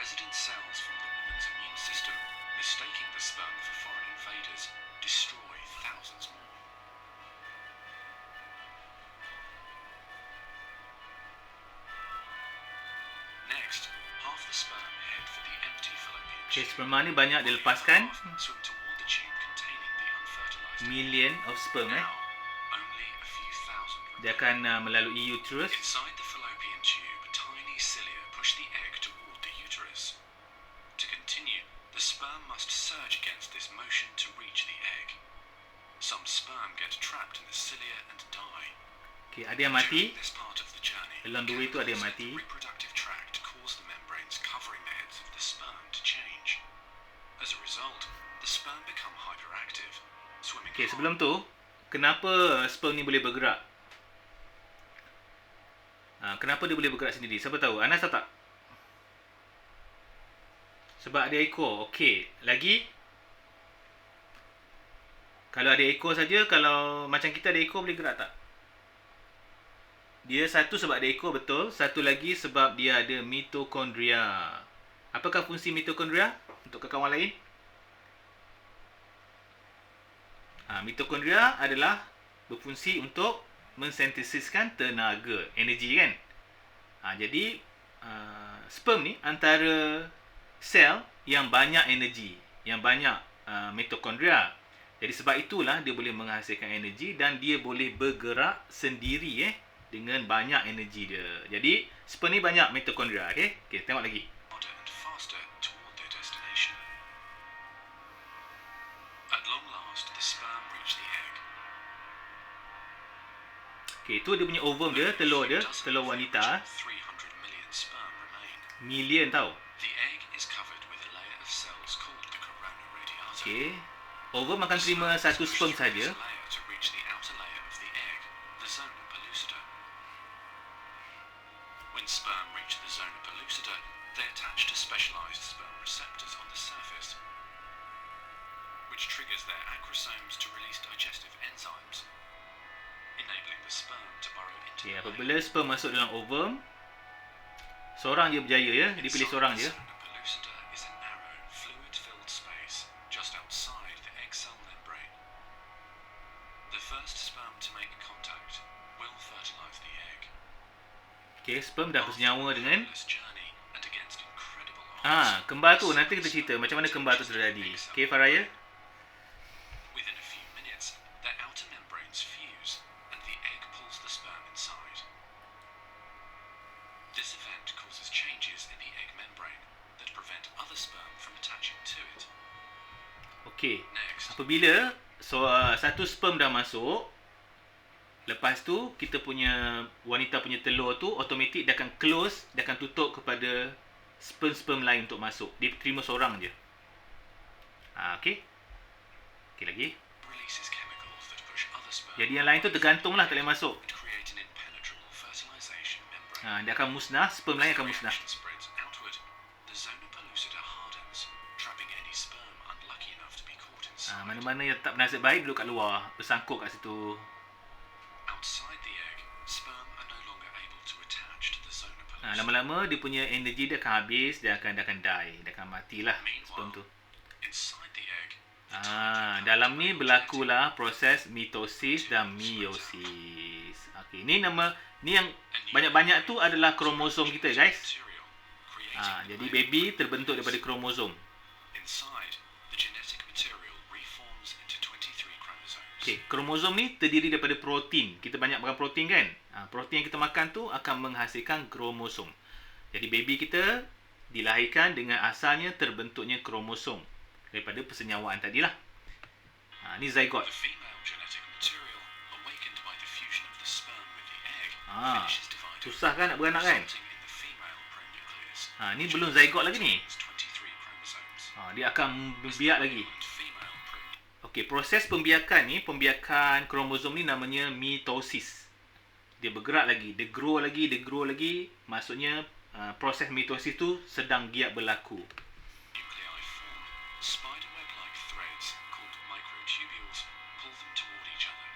resident cells from the woman's immune system, mistaking the sperm for foreign invaders, destroy thousands more. Next, half the sperm head for the empty fallopian tube. Sperma ni banyak dilepaskan. Swim toward the tube containing the unfertilized egg. Million of sperm Now, only a few thousand remain. Dia akan melalui uterus. Inside the fallopian tube, tiny cilia push the egg toward the uterus. To continue, the sperm must surge against this motion to reach the egg. Some sperm get trapped in the cilia and die. Okey, ada yang mati. During this part of the journey, Dalam dua itu ada yang chemicals in mati. the reproductive tract cause the membranes covering the heads of the sperm to change. As a result, the sperm become hyperactive, swimming Okey, hard. sebelum tu, kenapa sperm ni boleh bergerak? Kenapa dia boleh bergerak sendiri? Siapa tahu? Anas tahu tak? Sebab ada ekor. Okey, lagi? Kalau ada ekor saja, kalau macam kita ada ekor boleh gerak tak? Dia satu sebab ada ekor, betul. Satu lagi sebab dia ada mitokondria. Apakah fungsi mitokondria untuk kawan lain? Mitokondria adalah berfungsi untuk mensintesiskan tenaga, energi kan. Jadi sperm ni antara sel yang banyak energi, yang banyak mitokondria. Jadi sebab itulah dia boleh menghasilkan energi dan dia boleh bergerak sendiri dengan banyak energi dia. Jadi sperm ni banyak mitokondria. Okey, tengok lagi. Harder and faster toward their destination. At long last, the sperm reach the egg. Okey, itu dia punya ovum dia, telur dia, telur wanita. 300 million sperm remain. Million tau. The egg is covered with a layer of cells called the corona radiata. Okey. Ovum akan terima satu sperm saja. This layer to reach the outer layer of the egg, the zona pellucida. When sperm reach the zona pellucida, they attach to specialized sperm receptors on the surface, which triggers their acrosomes to release digestive enzymes, enabling the sperm to burrow into Okey, the egg. apabila sperm masuk dalam ovum, seorang je berjaya ya, dia pilih seorang je. Zona pellucida is a narrow, fluid-filled space just outside the egg cell membrane. The first sperm to make contact will fertilize the egg. Okey, sperm dah bersenyawa dengan This journey and against incredible odds. kembar tu nanti kita cerita macam mana kembar tu terjadi. Okey, Faraya? Within a few minutes, their outer membranes fuse and the egg pulls the sperm inside. This event causes changes in the egg membrane that prevent other sperm from attaching to it. Okey. Next, Apabila satu sperm dah masuk, lepas tu kita punya wanita punya telur tu automatik dia akan close, dia akan tutup kepada sperm-sperm lain untuk masuk. Dia terima seorang je. Okey. Okey lagi. releases chemicals that push other sperm Jadi yang lain tu tergantunglah tak boleh masuk. and create an impenetrable fertilization membrane. Dia akan musnah, sperm lain akan The musnah. reaction spreads outward. The zona pellucida hardens, trapping any sperm unlucky enough to be caught inside. Mana-mana yang tak bernasib baik duduk kat luar, bersangkut kat situ. Outside the egg, sperm are no longer able to attach to the zona pellucida. Lama-lama dia punya energi dia akan habis, dia akan die, dia akan matilah sperm tu. Inside the egg, Dalam ni berlakulah proses mitosis dan meiosis. Okey, ni yang banyak-banyak tu adalah kromosom kita, guys. material, creating Jadi baby terbentuk daripada kromosom. inside, the genetic material reforms into 23 chromosomes. Okey, kromosom ni terdiri daripada protein. Kita banyak makan protein kan? Protein yang kita makan tu akan menghasilkan kromosom. Jadi baby kita dilahirkan dengan asalnya terbentuknya kromosom daripada persenyawaan tadilah. Ni zygote. The female genetic material, awakened by the fusion of the sperm with the egg, Ah, finishes dividing, susah kan nak beranak kan? resulting in the female pronucleus. Ni belum zygote lagi ni. Contains 23 chromosomes. Dia akan membiak lagi. And female pronucleus. Okey, proses pembiakan ni, pembiakan kromosom ni namanya mitosis. Dia bergerak lagi, dia grow lagi. Maksudnya proses mitosis tu sedang giat berlaku. Nuclei form. Spiderweb-like threads called microtubules pull them toward each other.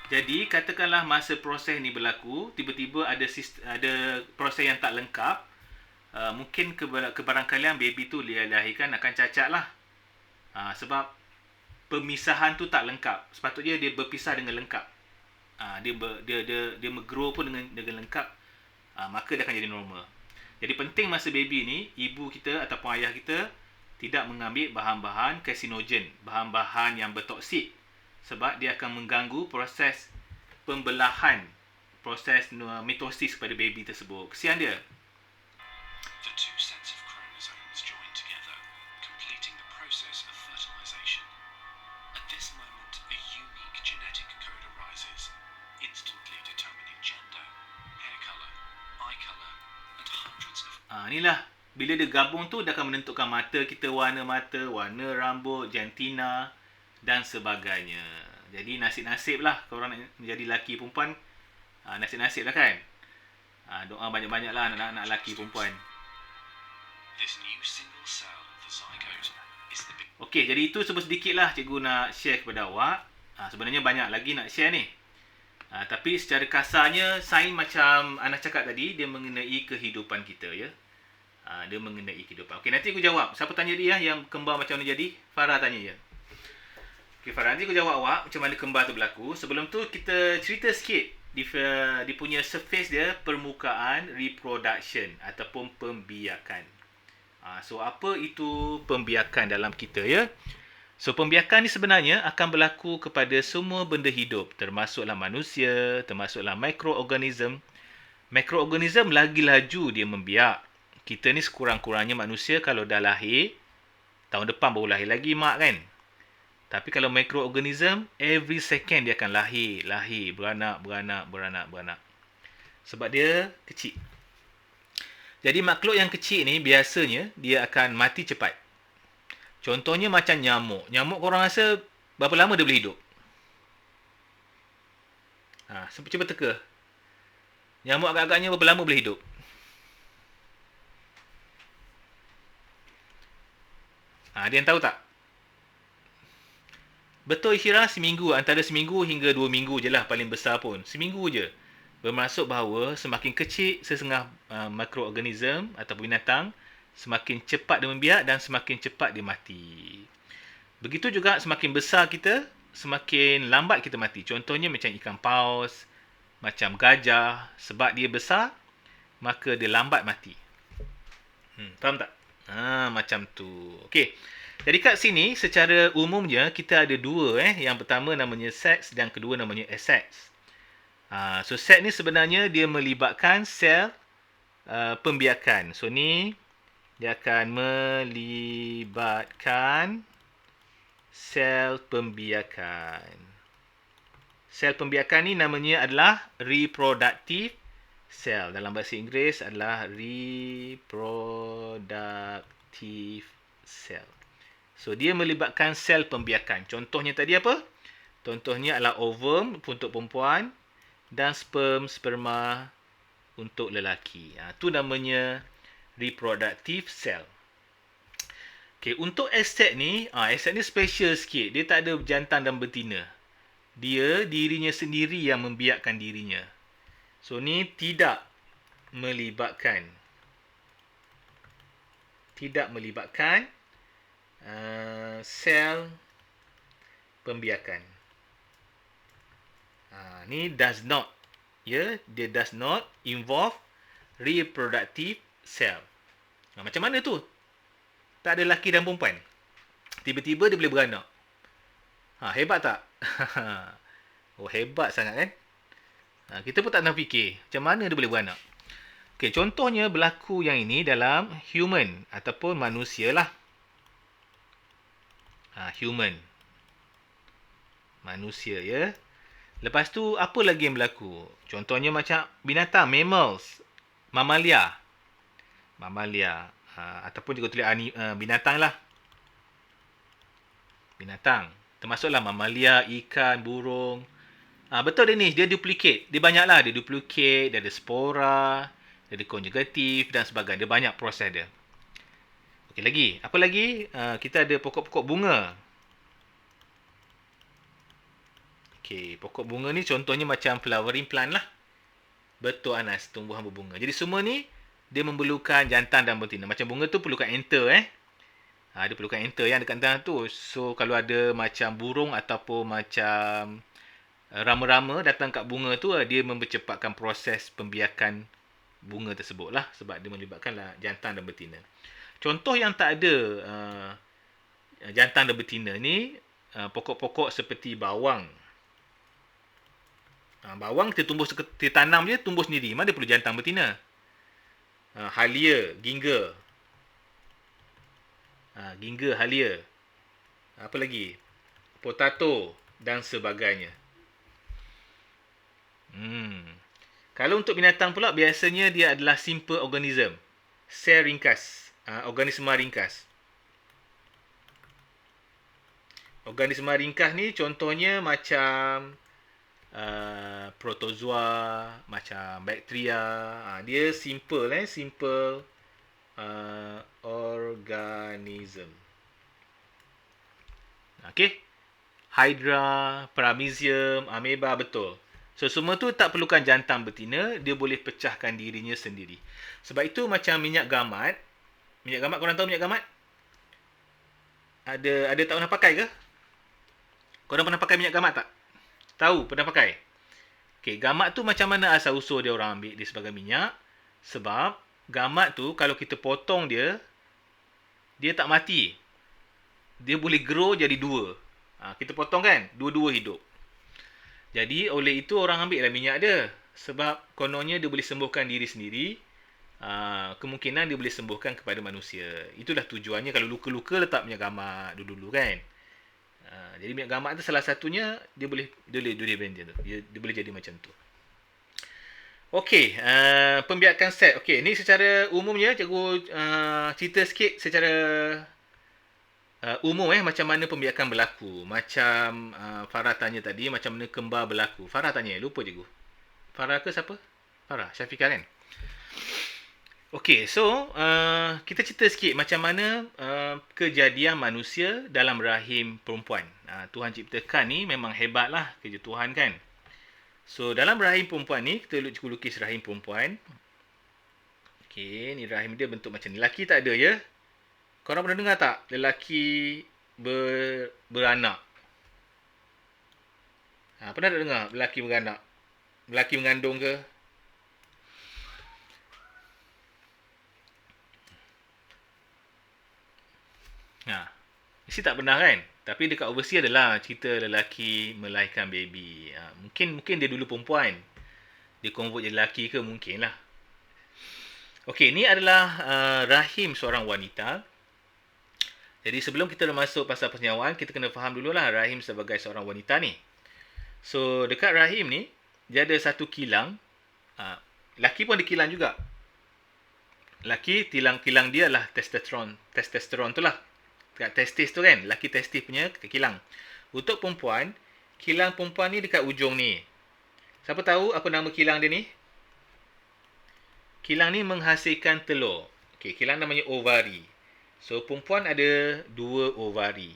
Jadi katakanlah masa proses ni berlaku, tiba-tiba ada proses yang tak lengkap. mungkin kebarangkalian baby tu dia lahirkan akan cacat lah. Sebab pemisahan tu tak lengkap. Sepatutnya dia berpisah dengan lengkap. Dia grow pun dengan lengkap. Maka dia akan jadi normal. Jadi penting masa baby ni, ibu kita ataupun ayah kita tidak mengambil bahan-bahan karsinogen, bahan-bahan yang bertoksik. Sebab dia akan mengganggu proses pembelahan, proses mitosis pada baby tersebut. Kesian dia. The two sets of chromosomes join together, completing the process of fertilization. At this moment, a unique genetic code arises, instantly determining gender, hair color, eye color, and hundreds of... Inilah, bila dia gabung tu, dia akan menentukan mata kita, warna mata, warna rambut, jantina dan sebagainya. Jadi nasib-nasib lah korang nak menjadi lelaki perempuan. Nasib-nasib lah kan. Doa banyak-banyak lah anak-anak lelaki perempuan. This new single cell, the zygote, is the big... Okey, jadi itu sedikit lah cikgu nak share kepada awak. Sebenarnya banyak lagi nak share ni. Tapi secara kasarnya, sains macam Ana cakap tadi, dia mengenai kehidupan kita ya. Dia mengenai kehidupan. Okey, nanti aku jawab. Siapa tanya dia yang kembar macam mana jadi? Farah tanya je. Okey, Farah, nanti aku jawab awak macam mana kembar tu berlaku. Sebelum tu, kita cerita sikit. Dia punya surface dia, permukaan reproduction ataupun pembiakan. So, apa itu pembiakan dalam kita ya? So, pembiakan ni sebenarnya akan berlaku kepada semua benda hidup. Termasuklah manusia, termasuklah mikroorganism. Mikroorganism lagi laju dia membiak. Kita ni sekurang-kurangnya manusia kalau dah lahir, tahun depan baru lahir lagi mak kan. Tapi kalau mikroorganism, every second dia akan lahir, beranak. Sebab dia kecil. Jadi makhluk yang kecil ni biasanya dia akan mati cepat. Contohnya macam nyamuk. Nyamuk korang rasa berapa lama dia boleh hidup? Cuba teka. Nyamuk agak-agaknya berapa lama boleh hidup? Ada yang tahu tak? Betul Isyirah, seminggu. Antara seminggu hingga 2 minggu je lah paling besar pun. Seminggu je. Bermaksud bahawa semakin kecil sesengah mikroorganism atau binatang, semakin cepat dia membiak dan semakin cepat dia mati. Begitu juga semakin besar kita, semakin lambat kita mati. Contohnya macam ikan paus, macam gajah. Sebab dia besar, maka dia lambat mati. Faham tak? Macam tu. Okey. Jadi kat sini, secara umumnya, kita ada dua. Yang pertama namanya sex dan kedua namanya asex. So, sex ni sebenarnya dia melibatkan sel pembiakan. So, ni dia akan melibatkan sel pembiakan. Sel pembiakan ni namanya adalah reproductive cell. Dalam bahasa Inggeris adalah reproductive cell. So, dia melibatkan sel pembiakan. Contohnya tadi apa? Contohnya adalah ovum untuk perempuan dan sperma untuk lelaki. Itu namanya reproductive cell. Okay, untuk asex ni special sikit. Dia tak ada jantan dan betina. Dia dirinya sendiri yang membiakkan dirinya. So, ni tidak melibatkan sel pembiakan. Ni does not. Dia does not involve reproductive cell. Macam mana tu? Tak ada lelaki dan perempuan. Tiba-tiba dia boleh beranak. Hebat tak? Hebat sangat kan? Kita pun tak nak fikir macam mana dia boleh beranak. Okay, contohnya berlaku yang ini dalam human ataupun manusia lah. Human. Manusia ya. Lepas tu apa lagi yang berlaku? Contohnya macam binatang, mammals, mamalia. Ataupun juga tulis binatang lah. Binatang. Termasuklah mamalia, ikan, burung. Betul dia ni, dia duplicate. Dia banyak lah, dia duplicate, dia ada spora, dia ada conjugatif dan sebagainya. Dia banyak proses dia. Okey lagi, apa lagi? Kita ada pokok-pokok bunga. Okey, pokok bunga ni contohnya macam flowering plant lah. Betul Anas, tumbuhan berbunga. Jadi semua ni dia memerlukan jantan dan betina. Macam bunga tu perlukan enter dia perlukan enter yang dekat tanah tu. So kalau ada macam burung ataupun macam rama-rama datang kat bunga tu, dia mempercepatkan proses pembiakan bunga tersebut lah, sebab dia melibatkan jantan dan betina. Contoh yang tak ada jantan dan betina ni, pokok-pokok seperti bawang. Bawang kita tanam je, tumbuh sendiri. Mana dia perlu jantan betina? Halia, gingga. Gingga, halia. Apa lagi? Potato dan sebagainya. Kalau untuk binatang pula, biasanya dia adalah simple organism. Sel ringkas. Organisma ringkas. Organisma ringkas ni contohnya macam protozoa, macam bakteria. Dia simple simple organism. Okay. Hydra, paramecium, ameba, betul. So semua tu tak perlukan jantan betina, dia boleh pecahkan dirinya sendiri. Sebab itu macam minyak gamat. Minyak gamat, korang tahu minyak gamat? Ada tak pernah pakai ke? Korang pernah pakai minyak gamat tak? Tahu, pernah pakai? Okay, gamat tu macam mana asal usul dia orang ambil dia sebagai minyak? Sebab gamat tu kalau kita potong dia, dia tak mati. Dia boleh grow jadi dua. Kita potong kan? Dua-dua hidup. Jadi oleh itu orang ambil lah minyak dia. Sebab kononnya dia boleh sembuhkan diri sendiri. Kemungkinan dia boleh sembuhkan kepada manusia. Itulah tujuannya. Kalau luka-luka letak minyak gamat dulu-dulu kan. Jadi minyak gamat tu salah satunya dia boleh dia boleh jadi macam tu. Okey, pembiakan sel. Okey, ni secara umumnya cikgu cerita sikit secara umum macam mana pembiakan berlaku. Macam Farah tanya tadi, macam mana kembar berlaku. Farah tanya, lupa cikgu. Farah ke siapa? Farah, Syafiqah kan? Okey, so kita cerita sikit macam mana kejadian manusia dalam rahim perempuan. Tuhan ciptakan ni memang hebatlah kerja Tuhan kan. So dalam rahim perempuan ni, kita lukis rahim perempuan. Okey, ni rahim dia bentuk macam ni. Lelaki tak ada ya. Korang pernah dengar tak lelaki beranak? Pernah tak dengar lelaki beranak? Lelaki mengandung ke? Mesti tak pernah kan? Tapi dekat overseas adalah cerita lelaki melahirkan baby. Mungkin dia dulu perempuan. Dia convert jadi lelaki ke? Mungkin lah. Okey, ni adalah rahim seorang wanita. Jadi sebelum kita masuk pasal persenyawaan, kita kena faham dululah rahim sebagai seorang wanita ni. So, dekat rahim ni, dia ada satu kilang. Laki pun ada kilang juga. Laki, kilang dia lah testosteron. Testosteron tu lah. Dekat testis tu kan. Laki testis punya kilang. Untuk perempuan, kilang perempuan ni dekat ujung ni. Siapa tahu apa nama kilang dia ni? Kilang ni menghasilkan telur. Okey, kilang namanya ovari. So, perempuan ada 2 ovari.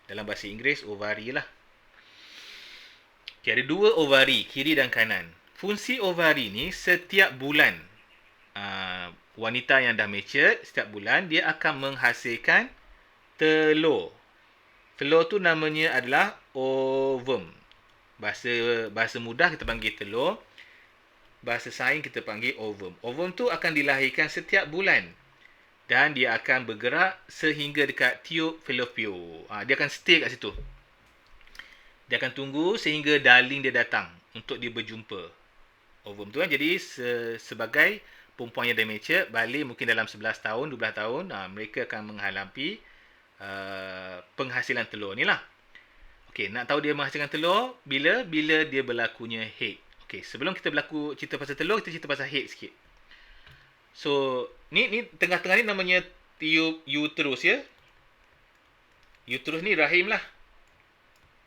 Dalam bahasa Inggeris, ovari lah. Okay, ada 2 ovari, kiri dan kanan. Fungsi ovari ni, setiap bulan, wanita yang dah mature, setiap bulan, dia akan menghasilkan telur. Telur tu namanya adalah ovum. Bahasa mudah kita panggil telur. Bahasa sains kita panggil ovum. Ovum tu akan dilahirkan setiap bulan. Dan dia akan bergerak sehingga dekat tiub fallopian. Dia akan stay kat situ. Dia akan tunggu sehingga darling dia datang untuk dia berjumpa. Ovum tu kan. Jadi sebagai perempuan yang dah mature, balik mungkin dalam 11 tahun, 12 tahun, mereka akan menghadapi penghasilan telur ni lah. Okey, nak tahu dia menghasilkan telur bila dia berlakunya haid. Okey, sebelum kita cerita pasal telur, kita cerita pasal haid sikit. So, ni tengah-tengah ni namanya tiub uterus ya. Uterus ni rahim lah.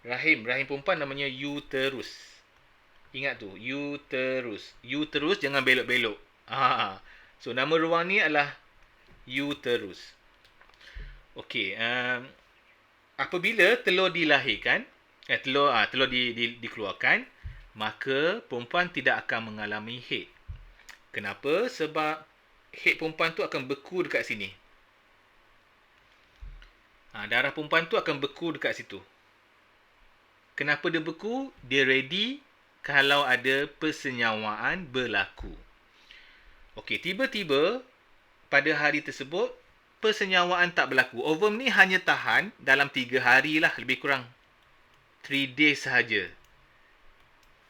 Rahim perempuan namanya uterus. Ingat tu, uterus. Uterus jangan belok-belok. So, nama ruang ni adalah uterus. Okey, apabila telur dilahirkan, telur dikeluarkan, maka perempuan tidak akan mengalami haid. Kenapa? Sebab head perempuan tu akan beku dekat sini. Darah perempuan tu akan beku dekat situ. Kenapa dia beku? Dia ready kalau ada persenyawaan berlaku. Okey, tiba-tiba pada hari tersebut persenyawaan tak berlaku. Ovum ni hanya tahan dalam 3 hari lah, lebih kurang 3 days sahaja.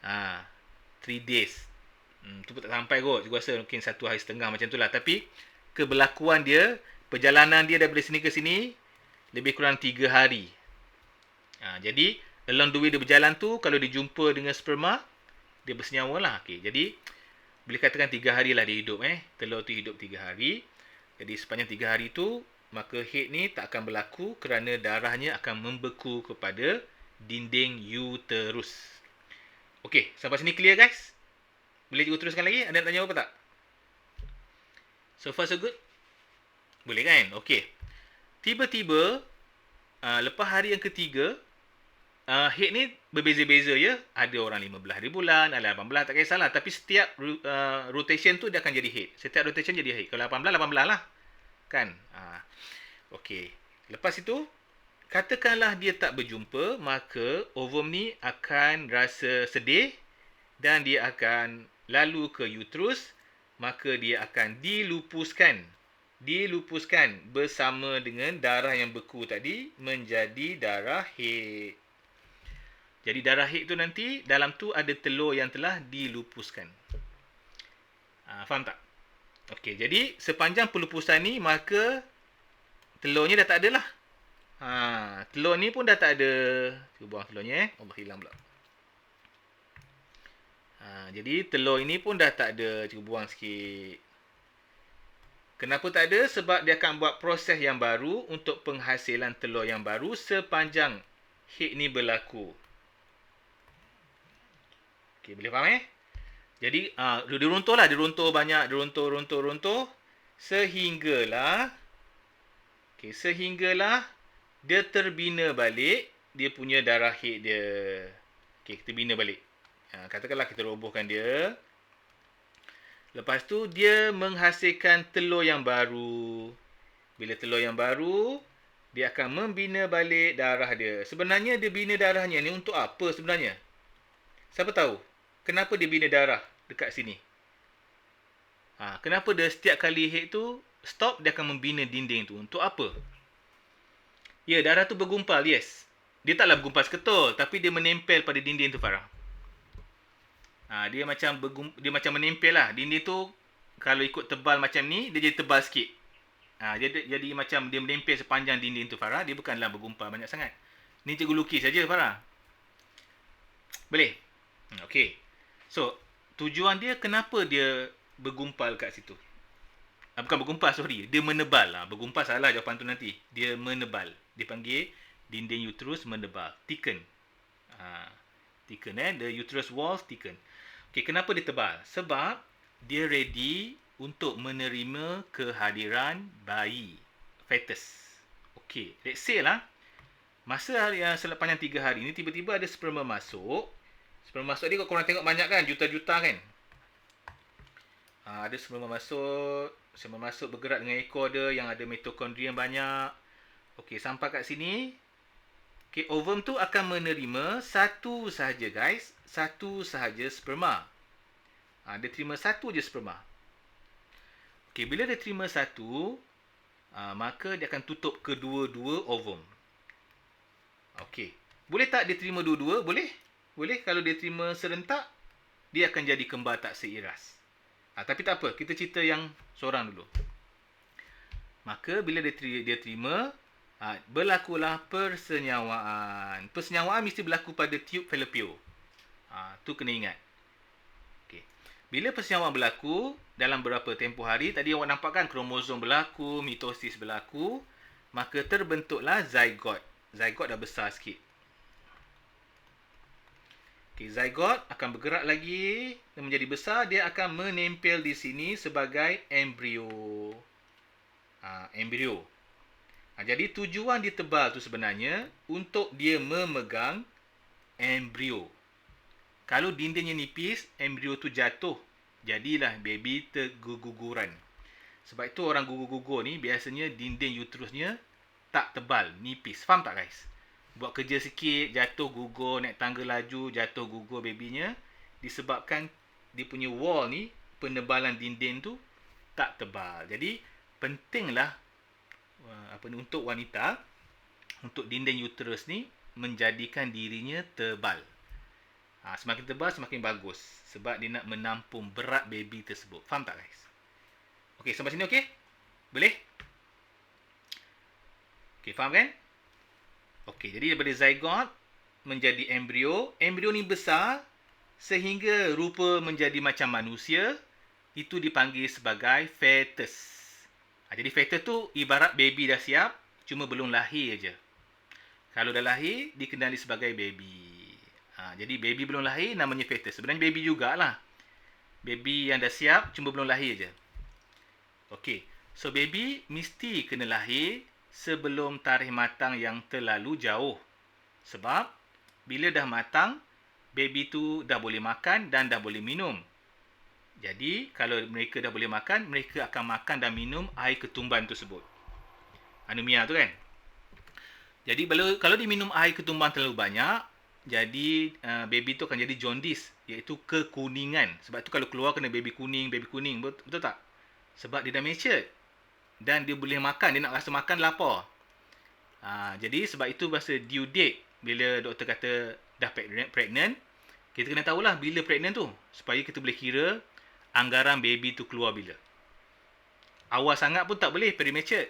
3 days. Tu pun tak sampai kot. Aku rasa mungkin 1 hari setengah macam tu lah. Tapi keberlakuan dia, perjalanan dia daripada sini ke sini lebih kurang 3 hari. Jadi along the way dia berjalan tu, kalau dia jumpa dengan sperma, dia bersenyawa lah. Okay, jadi boleh katakan 3 hari lah dia hidup. Telur tu hidup 3 hari. Jadi sepanjang 3 hari tu, maka head ni tak akan berlaku kerana darahnya akan membeku kepada dinding uterus. Okey, sampai sini clear guys? Boleh cikgu teruskan lagi? Ada nak tanya apa tak? So far so good? Boleh kan? Okey. Tiba-tiba, lepas hari yang ketiga, head ni berbeza-beza ya. Ada orang 15 hari bulan, ada 18, tak kisahlah. Tapi setiap rotation tu dia akan jadi head. Setiap rotation jadi head. Kalau 18, 18 lah. Kan? Okey. Lepas itu, katakanlah dia tak berjumpa, maka ovum ni akan rasa sedih dan dia akan lalu ke uterus, maka dia akan dilupuskan bersama dengan darah yang beku tadi menjadi darah haid. Jadi darah haid tu nanti dalam tu ada telur yang telah dilupuskan. Faham tak? Okey, jadi sepanjang pelupusan ni maka telurnya dah tak ada lah. Telur ni pun dah tak ada. Cuba buang telurnya Allah hilang pula. Jadi telur ini pun dah tak ada. Cuba buang sikit. Kenapa tak ada? Sebab dia akan buat proses yang baru untuk penghasilan telur yang baru sepanjang head ni berlaku. Okey, boleh faham Jadi dia runtuh lah. Dia runtuh banyak. Dia runtuh. Sehinggalah dia terbina balik dia punya darah haid dia. Okey, kita bina balik. Katakanlah kita robohkan dia. Lepas tu dia menghasilkan telur yang baru. Bila telur yang baru, dia akan membina balik darah dia. Sebenarnya dia bina darahnya ni untuk apa sebenarnya? Siapa tahu? Kenapa dia bina darah dekat sini? Kenapa dia setiap kali haid tu stop, dia akan membina dinding tu? Untuk apa? Ya, darah tu bergumpal, yes. Dia taklah bergumpal seketul, tapi dia menempel pada dinding tu, Farah. Dia macam menempel lah. Dinding tu kalau ikut tebal macam ni, dia jadi tebal sikit. Jadi macam dia menempel sepanjang dinding tu, Farah. Dia bukanlah bergumpal banyak sangat. Ni cikgu lukis saja, Farah. Boleh? Okey. So, tujuan dia kenapa dia bergumpal kat situ? Bukan bergumpal, sorry. Dia menebal. Bergumpal salah jawapan tu nanti. Dia menebal. Dia panggil dinding uterus menebal. Thicken. Thicken The uterus walls thicken. Okay, kenapa dia tebal? Sebab dia ready untuk menerima kehadiran bayi. Fetus. Okay, let's say lah. Masa sepanjang 3 hari ni, tiba-tiba ada sperma masuk. Sperma masuk ni kalau korang tengok banyak kan? Juta-juta kan? Ada sperma masuk bergerak dengan ekor dia yang ada mitokondria yang banyak. Okey, sampai kat sini. Okey, ovum tu akan menerima satu sahaja guys. Satu sahaja sperma. Dia terima satu je sperma. Okey, bila dia terima satu, maka dia akan tutup kedua-dua ovum. Okey. Boleh tak dia terima dua-dua? Boleh. Boleh. Kalau dia terima serentak, dia akan jadi kembar tak seiras. Tapi tak apa. Kita cerita yang seorang dulu. Maka bila dia terima, berlakulah persenyawaan. Persenyawaan mesti berlaku pada tube fallopian. Tu kena ingat. Okay. Bila persenyawaan berlaku, dalam beberapa tempoh hari, tadi awak nampak kan kromosom berlaku, mitosis berlaku, maka terbentuklah zygote. Zygote dah besar sikit. Zygote akan bergerak lagi dan menjadi besar. Dia akan menempel di sini sebagai embrio. Embrio. Jadi tujuan ditebal tu sebenarnya untuk dia memegang embrio. Kalau dindingnya nipis, embrio tu jatuh. Jadilah baby terguguran. Sebab itu orang gugur-gugur ni biasanya dinding uterusnya tak tebal, nipis. Faham tak guys? Buat kerja sikit, jatuh gugur, naik tangga laju, jatuh gugur babynya. Disebabkan dia punya wall ni, penebalan dinding tu tak tebal. Jadi pentinglah untuk wanita, untuk dinding uterus ni menjadikan dirinya tebal. Semakin tebal semakin bagus. Sebab dia nak menampung berat baby tersebut. Faham tak guys? Okey, sampai sini okey? Boleh? Okey, faham kan? Okey, jadi daripada zygote menjadi embrio. Embrio ni besar sehingga rupa menjadi macam manusia. Itu dipanggil sebagai fetus. Jadi fetus tu ibarat baby dah siap, cuma belum lahir je. Kalau dah lahir, dikenali sebagai baby. Jadi baby belum lahir namanya fetus. Sebenarnya baby jugalah. Baby yang dah siap, cuma belum lahir je. Okey, so baby mesti kena lahir sebelum tarikh matang yang terlalu jauh. Sebab bila dah matang, baby tu dah boleh makan dan dah boleh minum. Jadi kalau mereka dah boleh makan, mereka akan makan dan minum air ketumban tersebut. Anemia tu kan. Jadi kalau diminum air ketumban terlalu banyak, jadi baby tu akan jadi jaundice, iaitu kekuningan. Sebab tu kalau keluar kena baby kuning, betul tak? Sebab dia dah matured dan dia boleh makan, dia nak rasa makan, lapar. Jadi sebab itu bahasa due date, bila doktor kata dah pregnant, kita kena tahulah bila pregnant tu, supaya kita boleh kira anggaran baby tu keluar bila. Awal sangat pun tak boleh, premature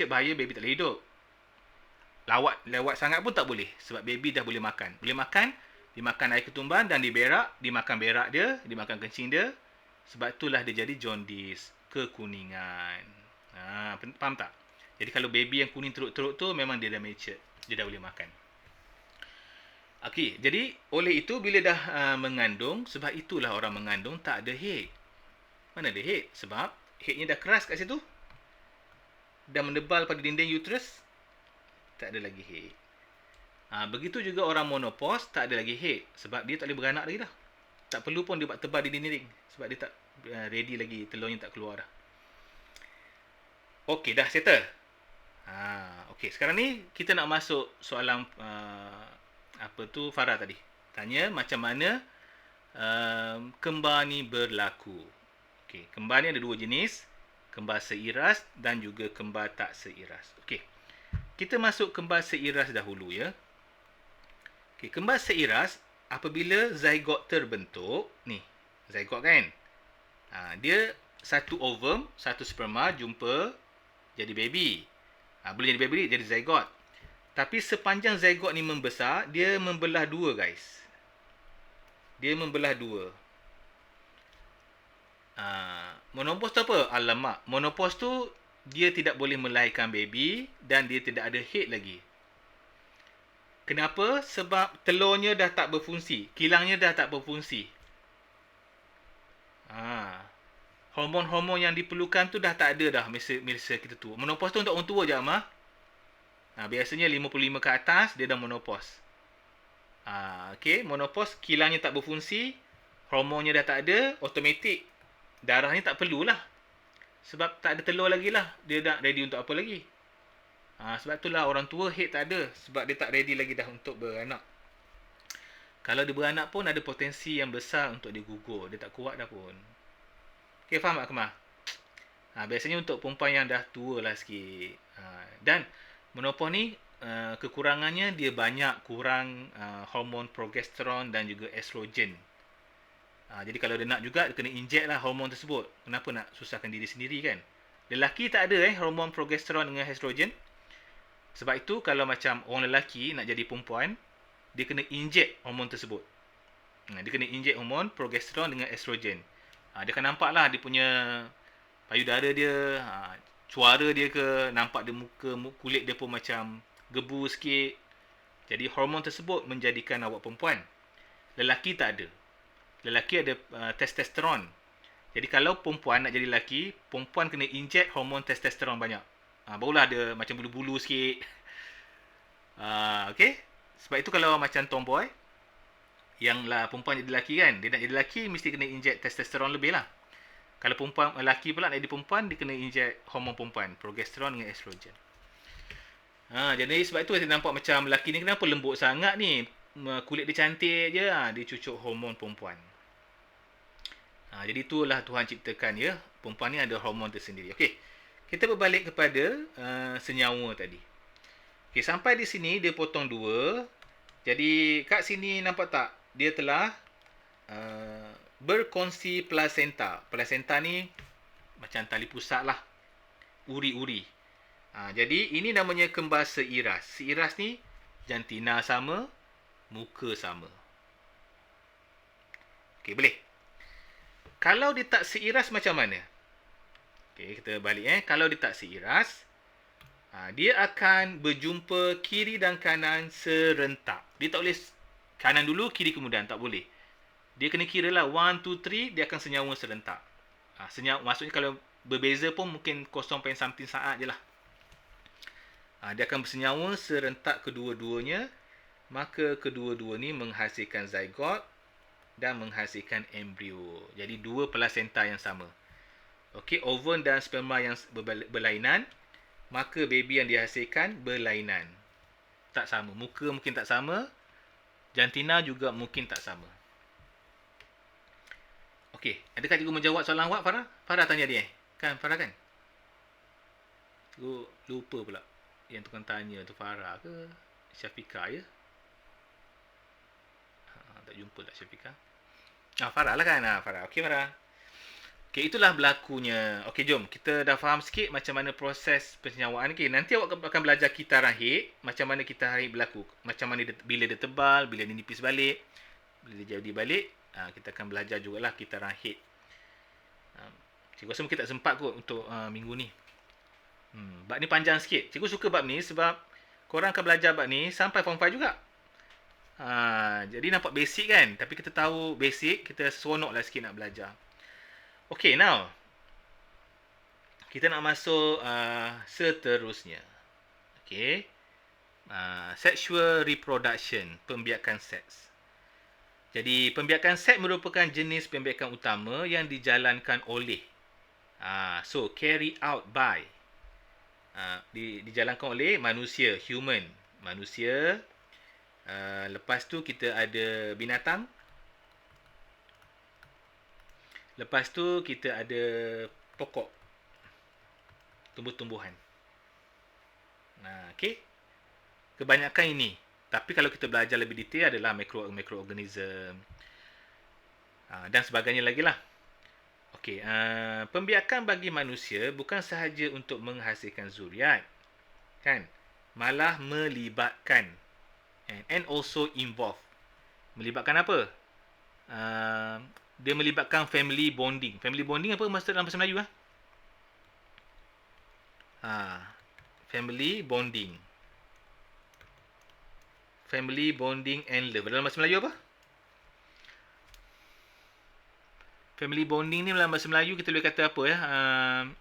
bahaya, baby tak boleh hidup. Lewat sangat pun tak boleh, sebab baby dah boleh makan. Boleh makan, dimakan air ketumban dan diberak, dimakan berak dia, dimakan kencing dia. Sebab itulah dia jadi jaundice, kekuningan. Faham tak? Jadi kalau baby yang kuning teruk-teruk tu memang dia dah mature, dia dah boleh makan. Okey, jadi oleh itu bila dah mengandung, sebab itulah orang mengandung tak ada head. Mana ada head? Sebab headnya dah keras kat situ. Dah menebal pada dinding uterus, tak ada lagi head. Begitu juga orang monopause tak ada lagi head, sebab dia tak boleh beranak lagi dah. Tak perlu pun dia buat tebal di dinding, sebab dia tak ready lagi, telurnya tak keluar dah. Okey, dah settle. Okey, sekarang ni kita nak masuk soalan Farah tadi. Tanya macam mana kembar ni berlaku. Okey, kembar ni ada dua jenis, kembar seiras dan juga kembar tak seiras. Okey. Kita masuk kembar seiras dahulu ya. Okey, kembar seiras apabila zygote terbentuk, ni, zygote kan? Dia satu ovum, satu sperma jumpa jadi baby. Boleh jadi baby, jadi zygote. Tapi sepanjang zygote ni membesar, dia membelah dua guys. Dia membelah dua. Monopause tu apa? Alamak. Monopause tu dia tidak boleh melahirkan baby dan dia tidak ada head lagi. Kenapa? Sebab telurnya dah tak berfungsi. Kilangnya dah tak berfungsi. Hormon-hormon yang diperlukan tu dah tak ada dah masa kita tua. Monopause tu untuk orang tua je Amah. Biasanya 55 ke atas dia dah monopause. Okey, monopause kilangnya tak berfungsi, hormonnya dah tak ada, automatik darahnya tak perlulah. Sebab tak ada telur lagi lah. Dia dah ready untuk apa lagi? Sebab itulah orang tua head tak ada. Sebab dia tak ready lagi dah untuk beranak. Kalau dia beranak pun ada potensi yang besar untuk dia gugur. Dia tak kuat dah pun. Okay, faham tak Kemar? Biasanya untuk perempuan yang dah tua lah sikit. Dan menopause ni kekurangannya dia banyak kurang hormon progesteron dan juga estrogen. Jadi kalau dia nak juga, dia kena inject lah hormon tersebut. Kenapa nak susahkan diri sendiri kan? Lelaki tak ada hormon progesteron dengan estrogen. Sebab itu kalau macam orang lelaki nak jadi perempuan, dia kena inject hormon tersebut. Dia kena inject hormon progesteron dengan estrogen. Dia akan nampak lah dia punya payudara dia, suara dia ke, nampak dia kulit dia pun macam gebu sikit. Jadi hormon tersebut menjadikan awak perempuan. Lelaki tak ada. Lelaki ada testosteron. Jadi kalau perempuan nak jadi lelaki, perempuan kena inject hormon testosteron banyak. Barulah dia macam bulu-bulu sikit. Okay. Sebab itu kalau macam tomboy, yang lah perempuan jadi lelaki kan, dia nak jadi lelaki mesti kena inject testosteron lebih lah. Kalau perempuan, lelaki pula nak jadi perempuan, dia kena inject hormon perempuan, progesteron dengan estrogen. Jadi sebab itu kita nampak macam lelaki ni kenapa lembut sangat ni. Kulit dia cantik je, dia cucuk hormon perempuan. Jadi itulah Tuhan ciptakan ya. Perempuan ni ada hormon tersendiri. Okey. Kita berbalik kepada senyawa tadi. Okey, sampai di sini dia potong dua. Jadi kat sini nampak tak? Dia telah berkongsi plasenta. Plasenta ni macam tali pusat lah. Uri-uri. Jadi ini namanya kembar seiras. Seiras ni jantina sama, muka sama. Okey, boleh. Kalau dia tak seiras macam mana? Okey, kita balik Kalau dia tak seiras, dia akan berjumpa kiri dan kanan serentak. Dia tak boleh kanan dulu, kiri kemudian. Tak boleh. Dia kena kira lah 1, 2, 3, dia akan senyawa serentak. Maksudnya kalau berbeza pun mungkin 0, something saat je lah. Dia akan bersenyawa serentak kedua-duanya. Maka kedua-dua ni menghasilkan zygote dan menghasilkan embrio. Jadi dua plasenta yang sama. Okey, ovum dan sperma yang berlainan, maka baby yang dihasilkan berlainan. Tak sama. Muka mungkin tak sama. Jantina juga mungkin tak sama. Okey, adakah cikgu menjawab soalan awak, Farah? Farah tanya dia Kan, Farah kan? Cikgu lupa pula. Yang tukang tanya tu Farah ke Syafiqah ya? Tak jumpa tak Syafiqah? Farah lah kan? Farah. Okey, Farah. Okey, itulah berlakunya. Okey, jom. Kita dah faham sikit macam mana proses pensenyawaan. Okey, nanti awak akan belajar kitaran haid. Macam mana kitaran haid berlaku. Macam mana bila dia tebal, bila dia nipis balik. Bila dia jadi balik. Kita akan belajar jugalah kitaran haid. Cikgu rasa mungkin tak sempat kot untuk minggu ni. Bab ni panjang sikit. Cikgu suka bab ni sebab korang akan belajar bab ni sampai form 5 juga. Jadi nampak basic kan. Tapi kita tahu basic, kita seronok lah sikit nak belajar. Okay, now. Kita nak masuk seterusnya. Okay. Sexual reproduction, pembiakan seks. Jadi, pembiakan seks merupakan jenis pembiakan utama yang dijalankan oleh. So, carry out by. Dijalankan oleh manusia, human. Manusia. Lepas tu kita ada binatang. Lepas tu kita ada pokok. Tumbuh-tumbuhan. Okay. Kebanyakan ini. Tapi kalau kita belajar lebih detail adalah mikroorganism. Dan sebagainya lagi lah. Okey, pembiakan bagi manusia bukan sahaja untuk menghasilkan zuriat. Kan? Malah melibatkan. And also involve. Melibatkan apa? Dia melibatkan family bonding. Family bonding apa maksud dalam bahasa Melayu? Family bonding. Family bonding and love. Dalam bahasa Melayu apa? Family bonding ni dalam bahasa Melayu kita boleh kata apa ya?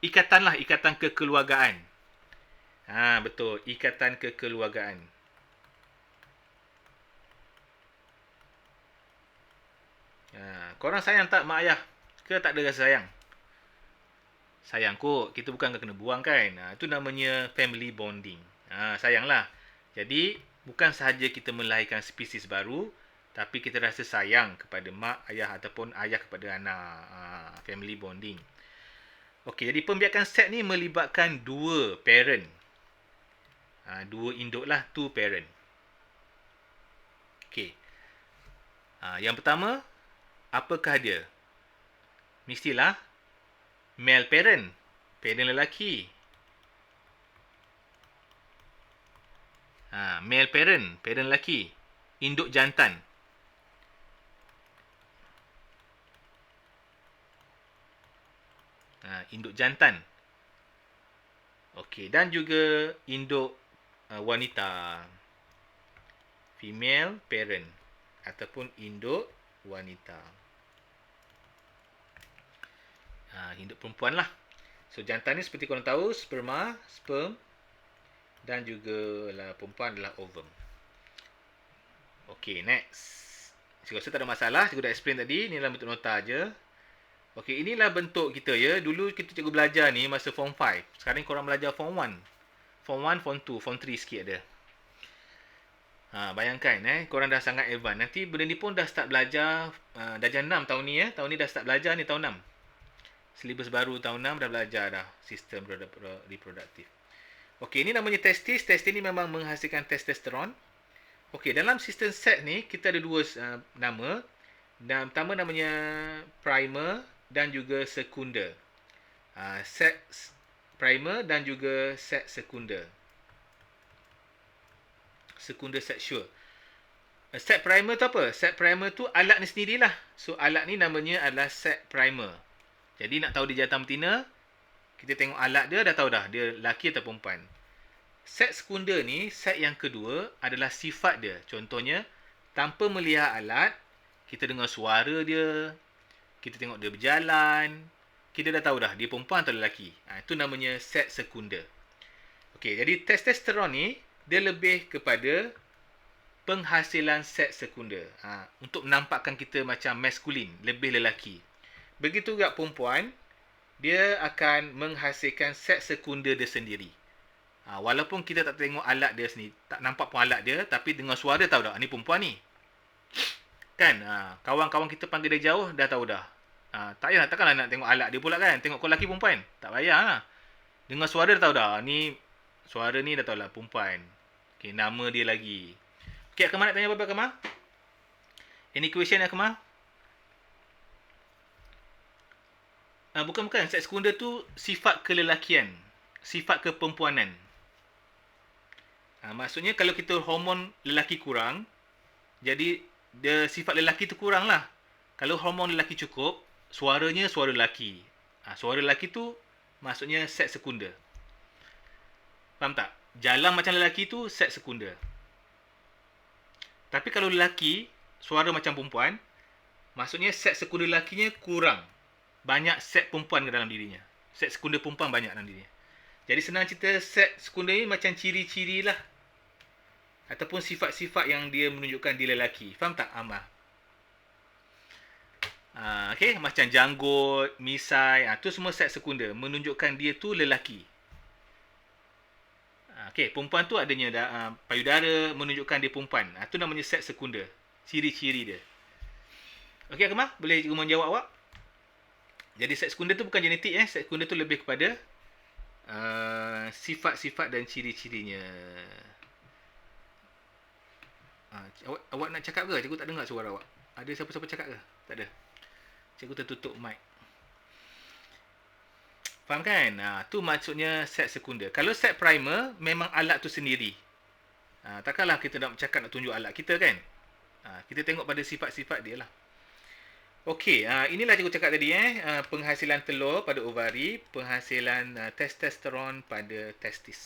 Ikatan lah, ikatan kekeluargaan. Betul, ikatan kekeluargaan. Korang sayang tak mak ayah? Ke tak ada rasa sayang? Sayang kot. Kita bukan kena buang kan? Itu namanya family bonding. Sayanglah. Jadi, bukan sahaja kita melahirkan spesies baru, tapi kita rasa sayang kepada mak, ayah ataupun ayah kepada anak. Family bonding. Okey, jadi pembiakan seks ni melibatkan dua parent. Dua induk lah, two parent. Okey. Yang pertama, apakah dia? Mestilah male parent. Parent lelaki. Male parent. Parent lelaki. Induk jantan. Induk jantan. Okey. Dan juga induk wanita. Female parent. Ataupun induk wanita. Induk perempuan lah. So, jantan ni seperti korang tahu, sperm, dan juga perempuan adalah ovum. Okey, next. Cikgu rasa tak ada masalah. Cikgu dah explain tadi. Ni dalam bentuk nota je. Okey, inilah bentuk kita ya. Dulu kita cikgu belajar ni masa form 5. Sekarang korang belajar form 1. Form 1, form 2, form 3 sikit ada. Bayangkan korang dah sangat advance. Nanti benda ni pun dah start belajar darjah 6 tahun ni ya. Tahun ni dah start belajar ni tahun 6. Silibus baru tahun 6 dah belajar dah sistem reproduktif. Okey, ini namanya testis. Testis ni memang menghasilkan testosteron. Okey, dalam sistem seks ni kita ada dua nama. Dan pertama namanya primer dan juga sekunder. Seks primer dan juga seks sekunder. Sekunder sexual. Seks primer tu apa? Seks primer tu alat ni sendirilah. So alat ni namanya adalah seks primer. Jadi nak tahu dia jantan betina, kita tengok alat dia dah tahu dah dia lelaki atau perempuan. Seks sekunder ni, seks yang kedua adalah sifat dia. Contohnya, tanpa melihat alat, kita dengar suara dia, kita tengok dia berjalan, kita dah tahu dah dia perempuan atau lelaki. Itu namanya seks sekunder. Okey, jadi testosteron ni dia lebih kepada penghasilan seks sekunder. Untuk menampakkan kita macam maskulin, lebih lelaki. Begitu juga perempuan, dia akan menghasilkan seks sekunder dia sendiri. Walaupun kita tak tengok alat dia sendiri, tak nampak pun alat dia, tapi dengar suara tahu dah, ni perempuan ni. Kan? Kawan-kawan kita panggil dia jauh, dah tahu dah. Tak payah, takkanlah nak tengok alat dia pula kan. Tengok kau lelaki perempuan. Tak payah lah. Dengar suara dah tahu dah. Ni, suara ni dah tahu lah perempuan. Okay, nama dia lagi. Okay, Akmal nak tanya apa-apa, Akmal? Any question, Akmal? Bukan. Seks sekunder tu sifat kelelakian. Sifat keperempuanan. Maksudnya kalau kita hormon lelaki kurang, jadi dia sifat lelaki tu kurang lah. Kalau hormon lelaki cukup, suaranya suara lelaki. Suara lelaki tu maksudnya seks sekunder. Faham tak? Jalan macam lelaki tu seks sekunder. Tapi kalau lelaki, suara macam perempuan, maksudnya seks sekunder lelakinya kurang. Banyak seks perempuan ke dalam dirinya. Seks sekunder perempuan banyak dalam dirinya. Jadi senang cerita, seks sekunder ni macam ciri-ciri lah. Ataupun sifat-sifat yang dia menunjukkan dia lelaki. Faham tak, Amar? Okay, macam janggut, misai, tu semua seks sekunder. Menunjukkan dia tu lelaki. Okay, perempuan tu adanya payudara, menunjukkan dia perempuan. Tu namanya seks sekunder. Ciri-ciri dia. Okay, Akmal, boleh cikgu menjawab awak? Jadi seks sekunder tu bukan genetik. Seks sekunder tu lebih kepada sifat-sifat dan ciri-cirinya. Awak nak cakap ke? Cikgu tak dengar suara awak. Ada siapa-siapa cakap ke? Tak ada. Cikgu tertutup mic. Faham kan? Tu maksudnya seks sekunder. Kalau seks primer, memang alat tu sendiri. Takkanlah kita nak bercakap nak tunjuk alat kita kan? Kita tengok pada sifat-sifat dia lah. Okey, inilah cikgu cakap tadi penghasilan telur pada ovari, penghasilan testosteron pada testis.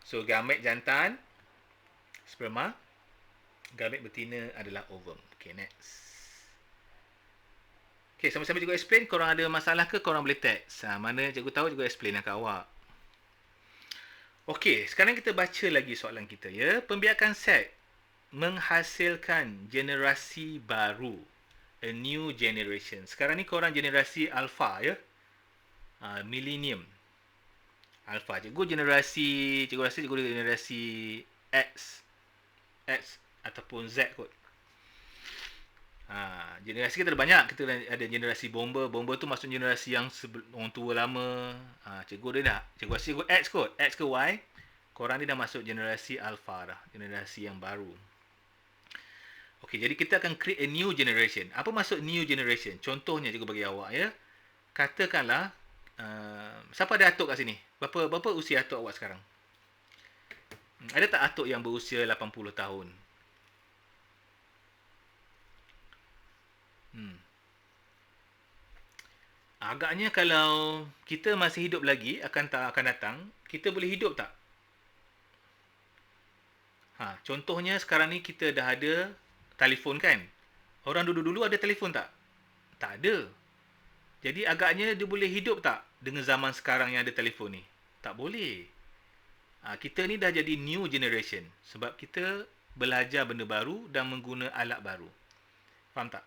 So gamet jantan sperma, gamet betina adalah ovum. Okey, next. Okey, sama-sama cikgu explain. Korang ada masalah ke korang boleh text. Mana cikgu tahu cikgu explain kat awak. Okey, sekarang kita baca lagi soalan kita ya. Pembiakan seks menghasilkan generasi baru. A new generation. Sekarang ni korang generasi alpha ya. Millennium. Alpha. Cikgu rasa cikgu generasi X ataupun Z kot. Generasi kita ada banyak. Kita ada generasi bomba. Bomba tu maksud generasi yang orang tua lama. Cikgu dia dah. Cikgu rasa cikgu X kot. X ke Y. Korang ni dah masuk generasi alpha dah. Generasi yang baru. Okey, jadi kita akan create a new generation. Apa maksud new generation? Contohnya cikgu bagi awak ya. Katakanlah siapa ada atuk kat sini? Berapa usia atuk awak sekarang? Ada tak atuk yang berusia 80 tahun? Agaknya kalau kita masih hidup lagi akan datang, kita boleh hidup tak? Contohnya sekarang ni kita dah ada telefon kan? Orang dulu-dulu ada telefon tak? Tak ada. Jadi agaknya dia boleh hidup tak dengan zaman sekarang yang ada telefon ni? Tak boleh. Kita ni dah jadi new generation sebab kita belajar benda baru dan mengguna alat baru. Faham tak?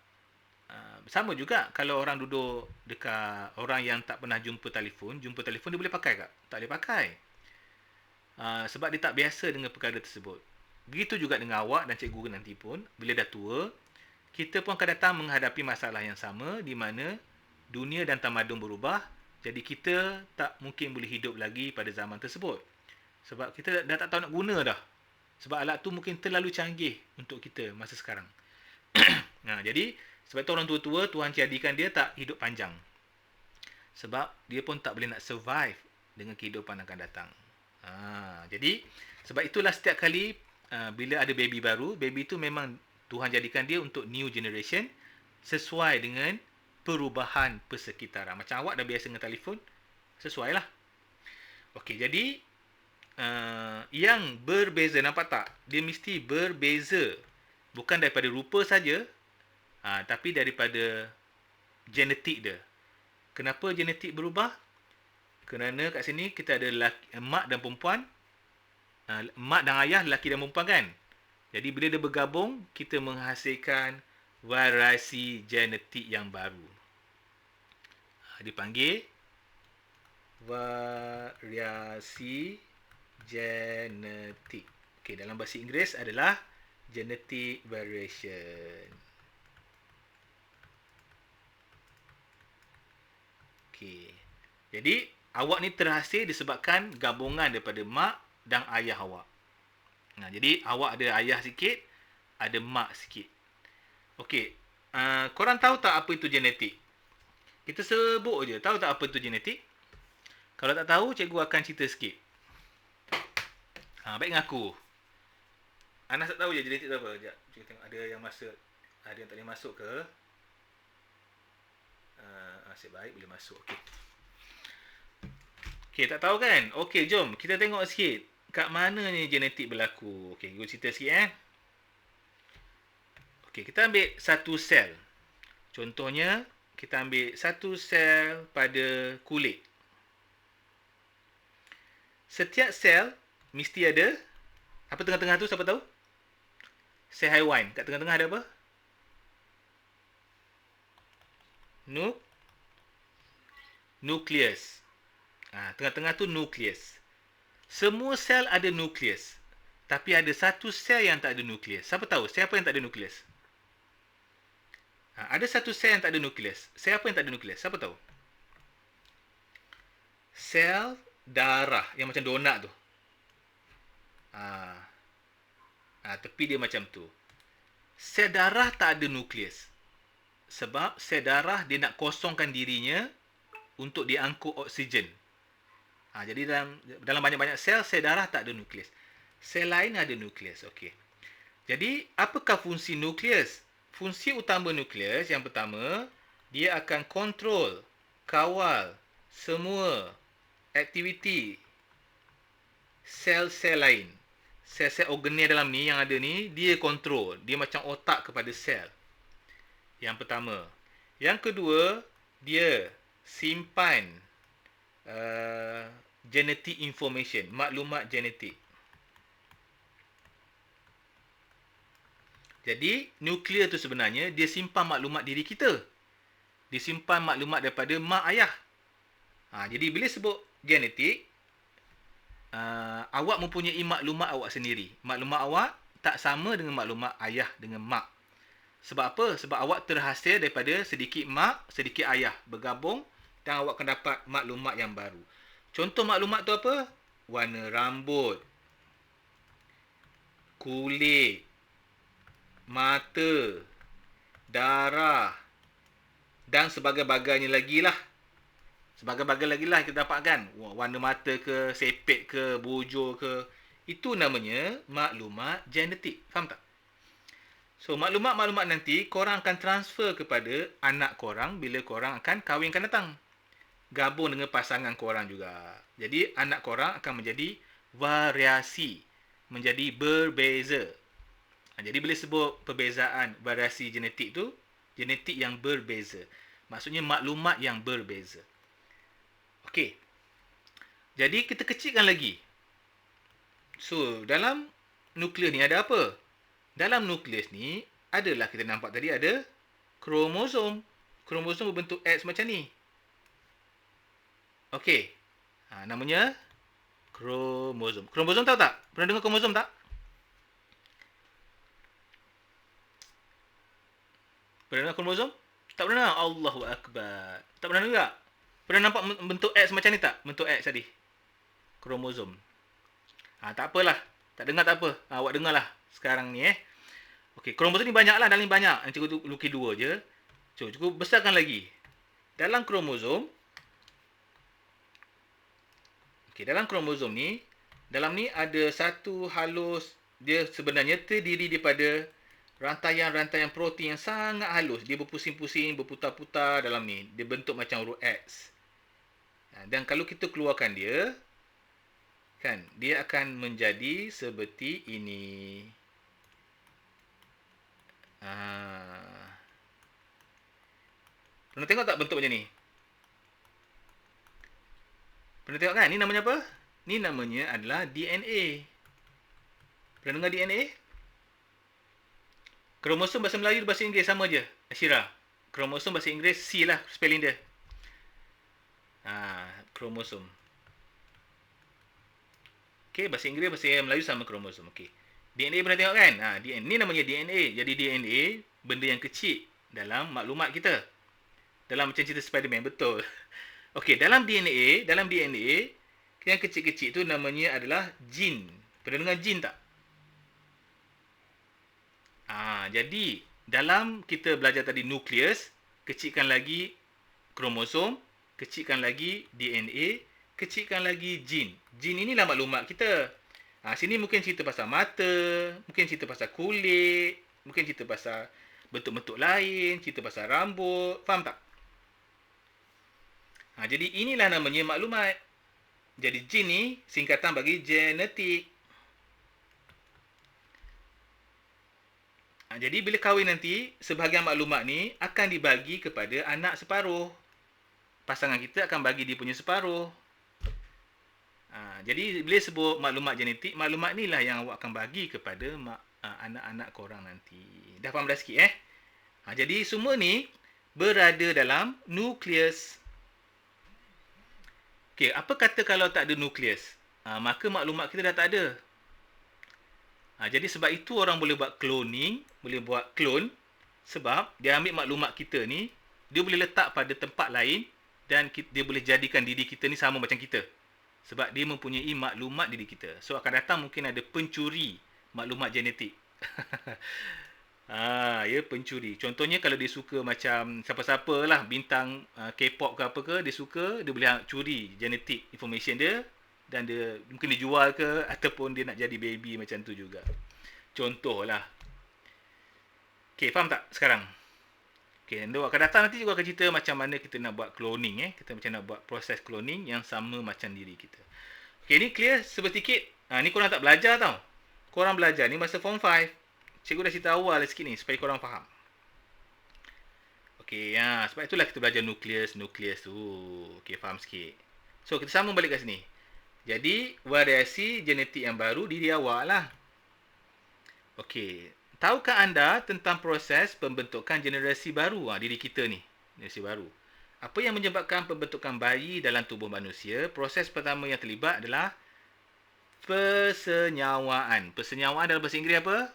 Sama juga kalau orang duduk dekat orang yang tak pernah jumpa telefon dia boleh pakai tak? Tak boleh pakai. Sebab dia tak biasa dengan perkara tersebut. Begitu juga dengan awak dan cikgu nanti pun, bila dah tua, kita pun akan datang menghadapi masalah yang sama di mana dunia dan tamadun berubah, jadi kita tak mungkin boleh hidup lagi pada zaman tersebut. Sebab kita dah tak tahu nak guna dah. Sebab alat tu mungkin terlalu canggih untuk kita masa sekarang. Jadi, sebab tu orang tua-tua, Tuhan jadikan dia tak hidup panjang. Sebab dia pun tak boleh nak survive dengan kehidupan akan datang. Jadi, sebab itulah setiap kali bila ada baby baru, baby tu memang Tuhan jadikan dia untuk new generation sesuai dengan perubahan persekitaran. Macam awak dah biasa dengan telefon, sesuai lah. Okey, jadi yang berbeza, nampak tak? Dia mesti berbeza. Bukan daripada rupa saja, tapi daripada genetik dia. Kenapa genetik berubah? Kerana kat sini kita ada mak dan perempuan. Mak dan ayah, lelaki dan perempuan kan? Jadi bila dia bergabung, kita menghasilkan variasi genetik yang baru. Dipanggil variasi genetik. Okey, dalam bahasa Inggeris adalah genetic variation. Okey. Jadi awak ni terhasil disebabkan gabungan daripada mak dan ayah awak. Jadi awak ada ayah sikit, ada mak sikit. Okey, korang tahu tak apa itu genetik? Kita sebut je, tahu tak apa itu genetik? Kalau tak tahu, cikgu akan cerita sikit. Baik dengan aku. Anas tak tahu je genetik tu apa? Sekejap, cikgu tengok ada yang masuk. Ada yang tak boleh masuk ke? Asyik baik, boleh masuk. Okey. Okey, tak tahu kan? Okey, jom kita tengok sikit. Kat mana ni genetik berlaku? Okey, cikgu cerita sikit Okey, kita ambil satu sel. Contohnya, kita ambil satu sel pada kulit. Setiap sel mesti ada apa tengah-tengah tu, siapa tahu? Sel haiwan. Kat tengah-tengah ada apa? Nukleus. Tengah-tengah tu nukleus. Semua sel ada nukleus. Tapi ada satu sel yang tak ada nukleus. Siapa tahu? Siapa yang tak ada nukleus? Ada satu sel yang tak ada nukleus. Siapa yang tak ada nukleus? Siapa tahu? Sel darah yang macam donat tu. Tepi dia macam tu. Sel darah tak ada nukleus. Sebab sel darah dia nak kosongkan dirinya untuk diangkut oksigen. Jadi dalam banyak-banyak sel darah tak ada nukleus. Sel lain ada nukleus. Okey. Jadi, apakah fungsi nukleus? Fungsi utama nukleus yang pertama, dia akan kontrol, kawal semua aktiviti sel-sel lain. Sel-sel organel dalam ni yang ada ni, dia kontrol. Dia macam otak kepada sel. Yang pertama. Yang kedua, dia simpan genetic information, maklumat genetik. Jadi, nukleus tu sebenarnya dia simpan maklumat diri kita. Dia simpan maklumat daripada mak ayah. Jadi, bila sebut genetik, awak mempunyai maklumat awak sendiri. Maklumat awak tak sama dengan maklumat ayah dengan mak. Sebab apa? Sebab awak terhasil daripada sedikit mak, sedikit ayah bergabung dan awak akan dapat maklumat yang baru. Contoh maklumat tu apa? Warna rambut, kulit, mata, darah dan sebagainya lagi lah. Sebagainya lagi lah kita dapatkan. Warna mata ke, sepet ke, bujur ke. Itu namanya maklumat genetik. Faham tak? So, maklumat-maklumat nanti korang akan transfer kepada anak korang bila korang akan kahwin akan datang. Gabung dengan pasangan korang juga. Jadi, anak korang akan menjadi variasi. Menjadi berbeza. Jadi, bila sebut perbezaan variasi genetik tu, genetik yang berbeza. Maksudnya maklumat yang berbeza. Okey. Jadi, kita kecilkan lagi. So, dalam nukleus ni ada apa? Dalam nukleus ni, adalah kita nampak tadi ada Kromosom. Kromosom berbentuk X macam ni. Okey. Namanya kromosom. Kromosom tahu tak? Pernah dengar kromosom tak? Pernah dengar kromosom? Tak pernah? Allahu Akbar. Tak pernah dengar? Pernah nampak bentuk X macam ni tak? Bentuk X tadi. Kromosom. Tak apalah. Tak dengar tak apa. Awak dengarlah sekarang ni Okey, kromosom ni banyak lah. Dalam ni banyak. Yang cikgu lukis 2 je. Cikgu besarkan lagi. Dalam kromosom. Okey, dalam kromosom ni. Dalam ni ada satu halus. Dia sebenarnya terdiri daripada rantaian-rantaian protein yang sangat halus. Dia berpusing-pusing, berputar-putar dalam ni. Dia bentuk macam huruf X. Dan kalau kita keluarkan dia. Kan, dia akan menjadi seperti ini. Pernah tengok tak bentuk macam ni? Pernah tengok kan? Ni namanya apa? Ni namanya adalah DNA. Pernah dengar DNA? Kromosom bahasa Melayu dan bahasa Inggeris sama je. Ashira. Kromosom bahasa Inggeris C lah spelling dia. Kromosom. Okey, bahasa Inggeris bahasa Melayu sama kromosom. Okey. DNA pernah tengok kan? DNA. Ni namanya DNA. Jadi DNA benda yang kecil dalam maklumat kita. Dalam macam cerita Spiderman, betul. Okey, dalam DNA yang kecil-kecil tu namanya adalah gene. Pernah dengar gene tak? Jadi dalam kita belajar tadi nukleus, kecilkan lagi kromosom, kecilkan lagi DNA, kecilkan lagi gene. Gene inilah maklumat kita. Sini mungkin cerita pasal mata, mungkin cerita pasal kulit, mungkin cerita pasal bentuk-bentuk lain, cerita pasal rambut. Faham tak? Jadi inilah namanya maklumat. Jadi gene ni singkatan bagi genetik. Jadi bila kahwin nanti, sebahagian maklumat ni akan dibagi kepada anak separuh. Pasangan kita akan bagi dia punya separuh. Jadi bila sebut maklumat genetik, maklumat ni lah yang awak akan bagi kepada anak-anak korang nanti. Dah faham dah sikit Jadi semua ni berada dalam nukleus. Okey, apa kata kalau tak ada nukleus? Maka maklumat kita dah tak ada. Jadi sebab itu orang boleh buat cloning, boleh buat clone. Sebab dia ambil maklumat kita ni, dia boleh letak pada tempat lain dan dia boleh jadikan diri kita ni sama macam kita. Sebab dia mempunyai maklumat diri kita. So akan datang mungkin ada pencuri maklumat genetik. Ya, pencuri. Contohnya kalau dia suka macam siapa-siapa lah, bintang K-pop ke apa ke, dia suka, dia boleh curi genetik information dia dan dia mungkin dia jual ke ataupun dia nak jadi baby macam tu juga. Contohlah. Okey, faham tak sekarang? Okey, dan akan datang nanti juga akan cerita macam mana kita nak buat cloning kita macam nak buat proses cloning yang sama macam diri kita. Okey, ni clear sebetikit. Ni korang tak belajar tau. Korang belajar ni masa form 5. Cikgu dah cerita awal sikit ni supaya korang faham. Okey, sebab itulah kita belajar nukleus tu. Okey, faham sikit. So, kita sambung balik kat sini. Jadi, variasi genetik yang baru diri awak lah. Okey, tahukah anda tentang proses pembentukan generasi baru diri kita ni? Generasi baru. Apa yang menyebabkan pembentukan bayi dalam tubuh manusia? Proses pertama yang terlibat adalah persenyawaan. Persenyawaan dalam bahasa Inggeris apa?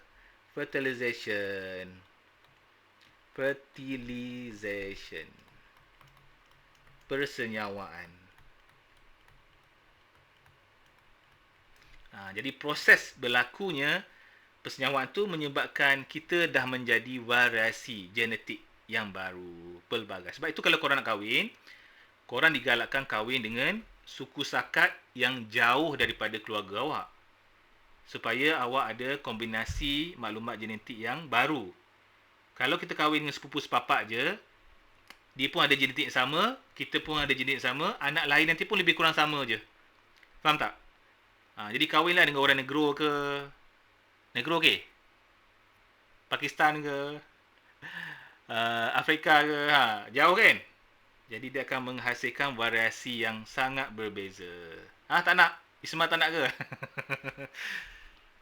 Fertilization. Persenyawaan. Jadi proses berlakunya persenyawaan tu menyebabkan kita dah menjadi variasi genetik yang baru, pelbagai. Sebab itu kalau korang nak kahwin, korang digalakkan kahwin dengan suku sakat yang jauh daripada keluarga awak. Supaya awak ada kombinasi maklumat genetik yang baru. Kalau kita kahwin dengan sepupu sepapak je, dia pun ada genetik yang sama, kita pun ada genetik yang sama, anak lain nanti pun lebih kurang sama je. Faham tak? Jadi kahwinlah dengan orang negro ke, negro ke? Pakistan ke? Afrika ke? Jauh kan? Jadi dia akan menghasilkan variasi yang sangat berbeza. Tak nak? Isma tak nak ke?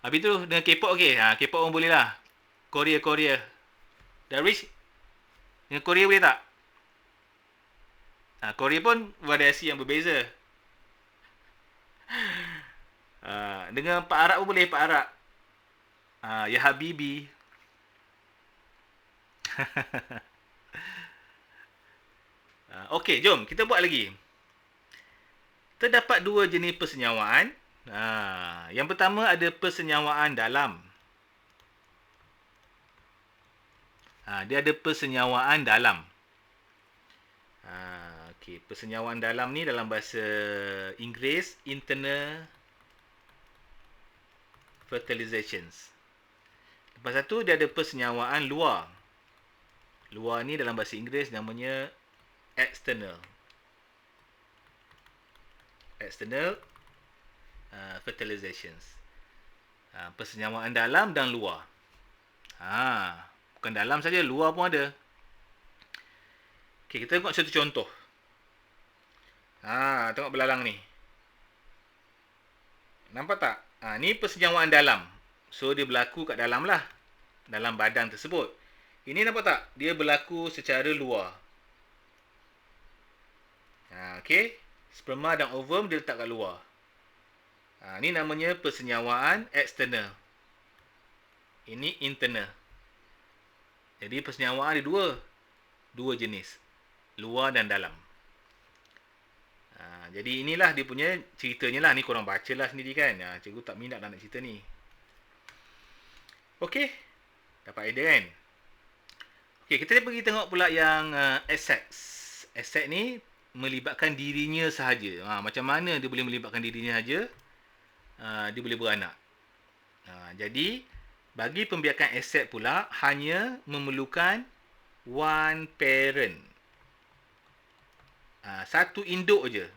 Habis tu dengan K-pop okey. K-pop pun boleh lah. Korea. Darwish? Dengan Korea boleh tak? Korea pun variasi yang berbeza. Dengan Pak Arab pun boleh, Pak Arab. Ya Habibi. Okey, jom kita buat lagi. Terdapat dua jenis persenyawaan. Yang pertama ada persenyawaan dalam. Dia ada persenyawaan dalam. Okey, persenyawaan dalam ni dalam bahasa Inggeris internal fertilizations. Lepas satu dia ada persenyawaan luar. Luar ni dalam bahasa Inggeris namanya external. External fertilizations. Persenyawaan dalam dan luar. Bukan dalam saja, luar pun ada. Okey, kita tengok satu contoh. Tengok belalang ni. Nampak tak? Ni persenyawaan dalam. So, dia berlaku kat dalam lah. Dalam badan tersebut. Ini nampak tak? Dia berlaku secara luar. Okey. Sperma dan ovum dia letak kat luar. Ni namanya persenyawaan eksternal. Ini internal. Jadi persenyawaan ada dua jenis. Luar dan dalam. Jadi inilah dia punya ceritanya lah. Ni korang bacalah sendiri kan. Cikgu tak minat nak cerita ni. Okey. Dapat idea kan? Okey, kita pergi tengok pula yang assets. Asset ni melibatkan dirinya sahaja. Macam mana dia boleh melibatkan dirinya sahaja? Dia boleh beranak. Jadi, bagi pembiakan aset pula, hanya memerlukan one parent. Satu induk je.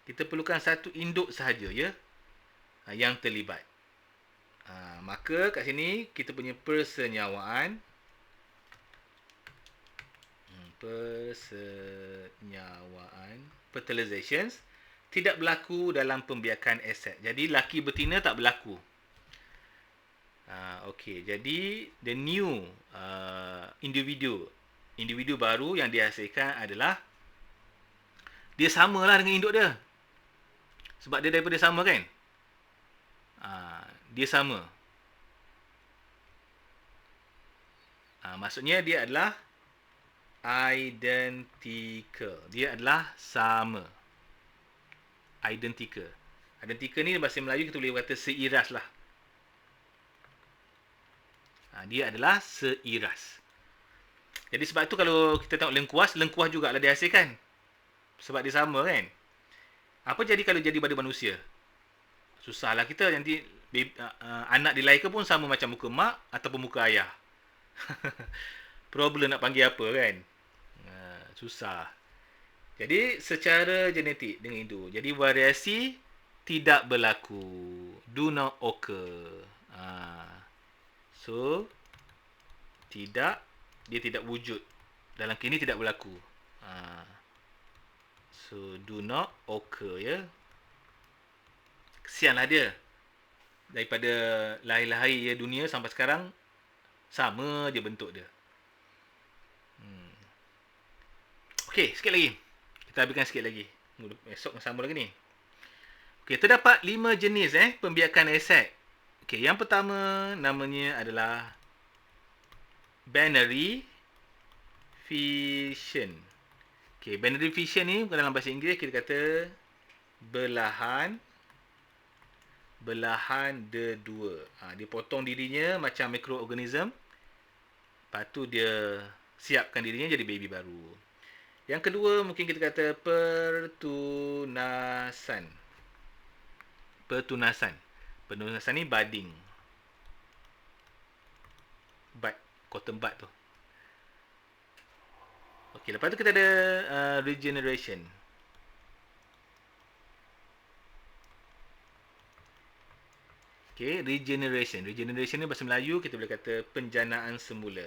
Kita perlukan satu induk sahaja ya, yang terlibat. Maka kat sini kita punya persenyawaan. Fertilizations tidak berlaku dalam pembiakan aset. Jadi laki betina tak berlaku. Okey, jadi the new individu baru yang dihasilkan adalah dia samalah dengan induk dia. Sebab dia daripada sama kan? Dia sama. Maksudnya dia adalah identical. Dia adalah sama. Identical. Identical ni bahasa Melayu kita boleh kata seiras lah. Dia adalah seiras. Jadi sebab tu kalau kita tengok lengkuas jugalah dihasilkan. Sebab dia sama kan. Apa jadi kalau jadi pada manusia? Susahlah kita nanti anak dilahirkan pun sama macam muka mak ataupun muka ayah. Problem nak panggil apa kan? Susah. Jadi secara genetik dengan itu. Jadi variasi tidak berlaku. Do not occur. So dia tidak wujud. Dalam kini tidak berlaku. So do not occur ya. Kesianlah dia. Daripada lahir-lahir dunia sampai sekarang sama je bentuk dia. Okey, sikit lagi. Kita habiskan sikit lagi. Esok sama lagi ni. Okey, terdapat 5 jenis pembiakan aset. Okey, yang pertama namanya adalah binary fission. Okey, binary fission ni dalam bahasa Inggeris kita kata belahan dua. Dia potong dirinya macam mikroorganism. Lepas tu dia siapkan dirinya jadi baby baru. Yang kedua mungkin kita kata pertunasan. Pertunasan ni budding. Bud, cotton bud tu. Okey, lepas tu kita ada regeneration. Okey, regeneration. Regeneration ni bahasa Melayu kita boleh kata penjanaan semula.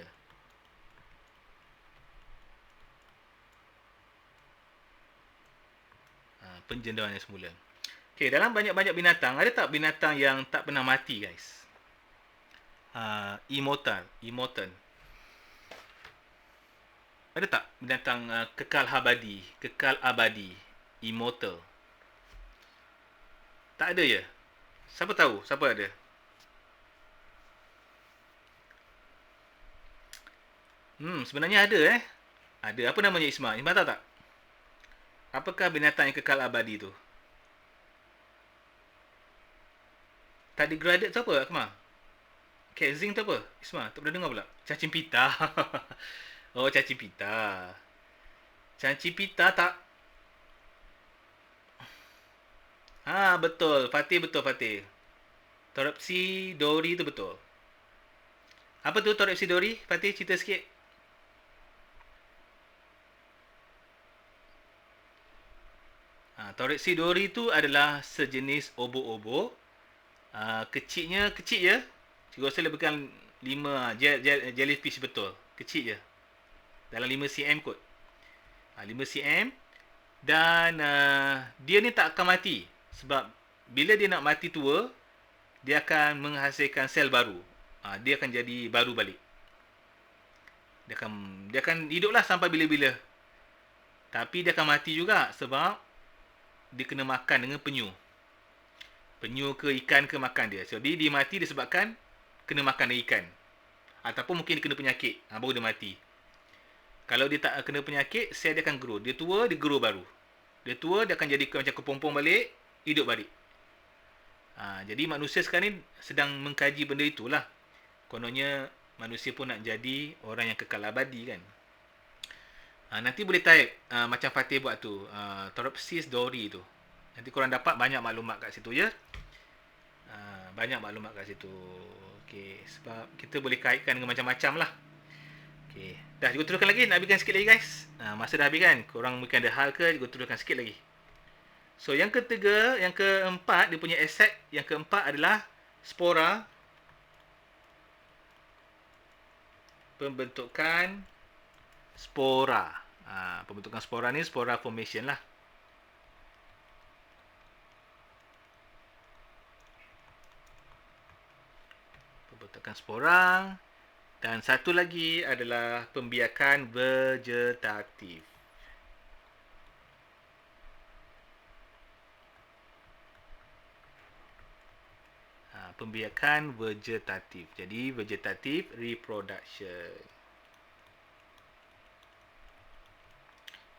Penjanaan semula. Okey, dalam banyak-banyak binatang, ada tak binatang yang tak pernah mati, guys? Immortal. Ada tak binatang kekal abadi, immortal? Tak ada ya? Siapa tahu? Siapa ada? Sebenarnya ada Ada. Apa namanya Isma? Isma tahu tak? Apakah binatang yang kekal abadi tu? Tardigrade tu apa, Akmal? Cat tu apa? Isma, tak pernah dengar pula. Cacing pita. Oh, cacing pita. Cacing pita tak. Betul. Fatih betul, Fatih. Toropsi Dori tu betul. Apa tu Toropsi Dori? Fatih cerita sikit. Toropsi Dori tu adalah sejenis obo-obo. Kecil je. Cikgu rasa lebih kurang 5 jellyfish betul. Kecil je. Dalam 5 cm kot. 5 cm. Dan dia ni tak akan mati. Sebab bila dia nak mati tua, dia akan menghasilkan sel baru. Dia akan jadi baru balik. Dia akan hiduplah sampai bila-bila. Tapi dia akan mati juga sebab dia kena makan dengan penyu. Penyu ke ikan ke makan dia. Jadi dia mati disebabkan kena makan dengan ikan. Ataupun mungkin dia kena penyakit. Baru dia mati. Kalau dia tak kena penyakit, sel dia akan grow. Dia tua, dia grow baru. Dia tua, dia akan jadi macam kepompong balik, hidup balik. Jadi manusia sekarang ni sedang mengkaji benda itulah. Kononnya manusia pun nak jadi orang yang kekal abadi kan. Nanti boleh type macam Fatih buat tu. Toropsis Dori tu. Nanti korang dapat banyak maklumat kat situ ya. Banyak maklumat kat situ. Okay, sebab kita boleh kaitkan dengan macam-macam lah. Okay. Dah, cikgu teruskan lagi. Nak habiskan sikit lagi guys. Masa dah habis kan. Korang mungkin ada hal ke, cikgu teruskan sikit lagi. So, yang ketiga, yang keempat, dia punya aset. Yang keempat adalah spora. Pembentukan spora. Pembentukan spora ni, spora formation lah. Pembentukan spora. Dan satu lagi adalah pembiakan vegetatif. Pembiakan vegetatif. Jadi vegetative reproduction.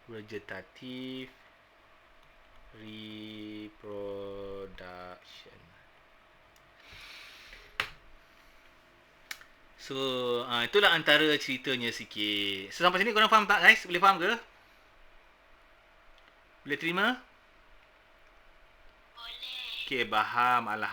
Vegetative reproduction. So, itulah antara ceritanya sikit. So, sampai sini korang faham tak guys? Boleh faham ke? Boleh terima? Boleh. Okay, faham. Alhamdulillah.